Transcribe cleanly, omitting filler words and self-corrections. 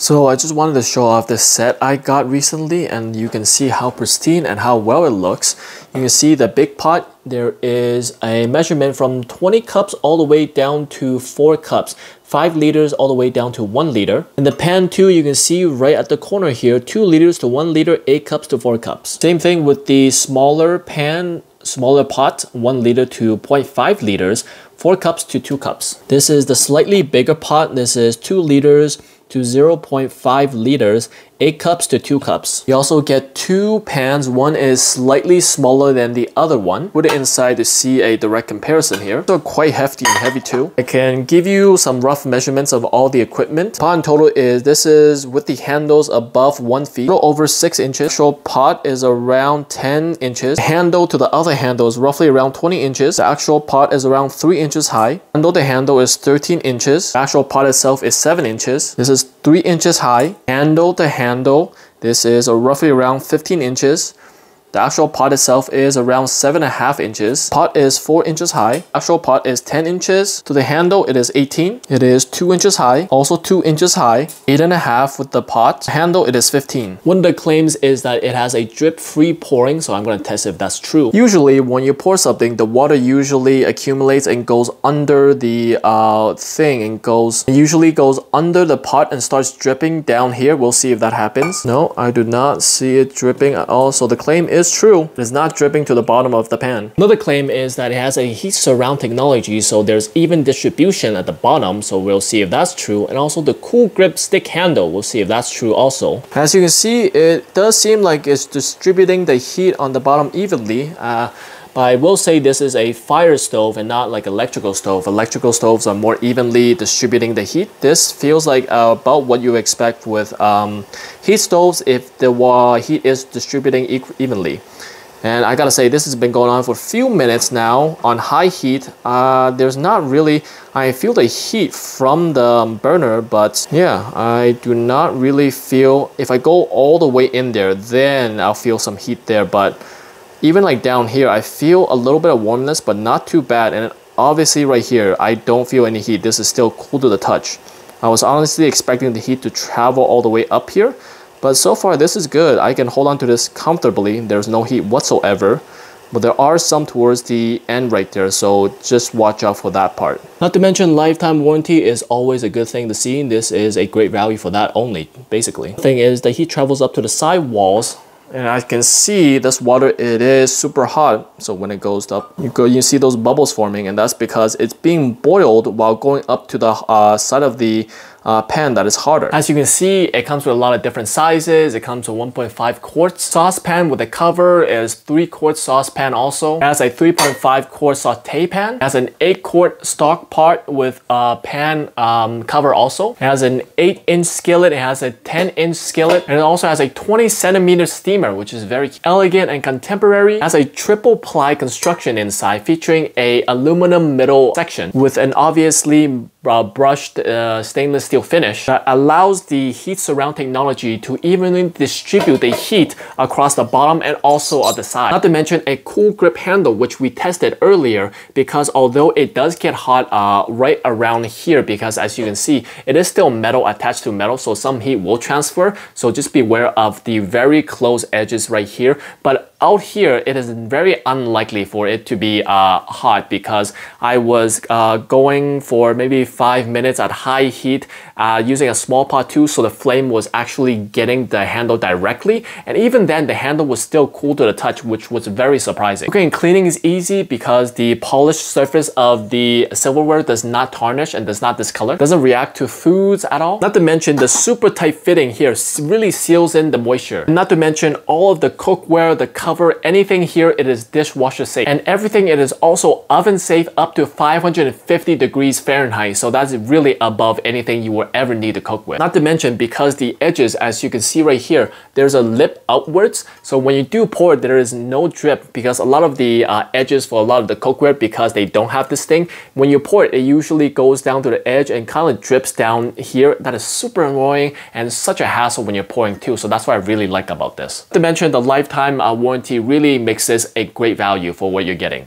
So I just wanted to show off this set I got recently, and you can see how pristine and how well it looks. You can see the big pot, there is a measurement from 20 cups all the way down to 4 cups. 5 liters all the way down to 1 liter. In the pan too, you can see right at the corner here, 2 liters to 1 liter, 8 cups to 4 cups. Same thing with the smaller pan, smaller pot, 1 liter to 0.5 liters, 4 cups to 2 cups. This is the slightly bigger pot. This is 2 liters to 0.5 liters, 8 cups to 2 cups. You also get 2 pans. One is slightly smaller than the other one. Put it inside to see a direct comparison here. They're quite hefty and heavy too. I can give you some rough measurements of all the equipment. Pot in total is, this is with the handles above 1 feet, a little over 6 inches. Actual pot is around 10 inches. The handle to the other handle is roughly around 20 inches. The actual pot is around 3 inches high. Handle to handle is 13 inches. The actual pot itself is 7 inches. This is 3 inches high. Handle to handle, this is roughly around 15 inches. The actual pot itself is around 7.5 inches. Pot is 4 inches high. Actual pot is 10 inches. To the handle, it is 18. It is 2 inches high. Also 2 inches high. 8.5 with the pot. Handle, it is 15. One of the claims is that it has a drip-free pouring, so I'm going to test if that's true. Usually, when you pour something, the water usually accumulates and goes under the thing and usually goes under the pot and starts dripping down here. We'll see if that happens. No, I do not see it dripping at all. So the claim is true. It's not dripping to the bottom of the pan. Another claim is that it has a heat surround technology, so there's even distribution at the bottom, so we'll see if that's true. And also the cool grip stick handle, we'll see if that's true also. As you can see, it does seem like it's distributing the heat on the bottom evenly. But I will say this is a fire stove and not like electrical stove. Electrical stoves are more evenly distributing the heat. This feels like about what you expect with heat stoves if the heat is distributing evenly. And I gotta say, this has been going on for a few minutes now on high heat. There's not really, I feel the heat from the burner, but yeah, I do not really feel, if I go all the way in there, then I'll feel some heat there. But even like down here, I feel a little bit of warmness, but not too bad. And obviously right here, I don't feel any heat. This is still cool to the touch. I was honestly expecting the heat to travel all the way up here, but so far this is good. I can hold on to this comfortably. There's no heat whatsoever, but there are some towards the end right there, so just watch out for that part. Not to mention, lifetime warranty is always a good thing to see. This is a great value for that only, basically. The thing is, the heat travels up to the side walls, and I can see this water, it is super hot. So when it goes up, you see those bubbles forming, and that's because it's being boiled while going up to the side of the pan that is hotter. As you can see, it comes with a lot of different sizes. It comes with 1.5 quarts saucepan with a cover. It is 3 quart saucepan also. It has a 3.5 quart saute pan. It has an 8 quart stock pot with a pan cover also. It has an 8-inch skillet. It has a 10-inch skillet. And it also has a 20-centimeter steamer, which is very elegant and contemporary. It has a triple ply construction inside, featuring a aluminum middle section with an obviously brushed stainless steel finish that allows the heat surround technology to evenly distribute the heat across the bottom and also on the side. Not to mention a cool grip handle, which we tested earlier, because although it does get hot right around here, because as you can see, it is still metal attached to metal, so some heat will transfer. So just be aware of the very close edges right here. But out here, it is very unlikely for it to be hot, because I was going for maybe 5 minutes at high heat using a small pot too, so the flame was actually getting the handle directly, and even then the handle was still cool to the touch, which was very surprising. Okay, and cleaning is easy because the polished surface of the silverware does not tarnish and does not discolor, doesn't react to foods at all. Not to mention the super tight fitting here really seals in the moisture. Not to mention all of the cookware, the cover, anything here, it is dishwasher safe, and everything, it is also oven safe up to 550 degrees Fahrenheit, so that's really above anything you will ever need to cook with. Not to mention, because the edges, as you can see right here, there's a lip outwards, so when you do pour, there is no drip, because a lot of the edges for a lot of the cookware, because they don't have this thing, when you pour it, it usually goes down to the edge and kind of drips down here. That is super annoying and such a hassle when you're pouring too, so that's what I really like about this. Not to mention, the lifetime warranty really makes this a great value for what you're getting.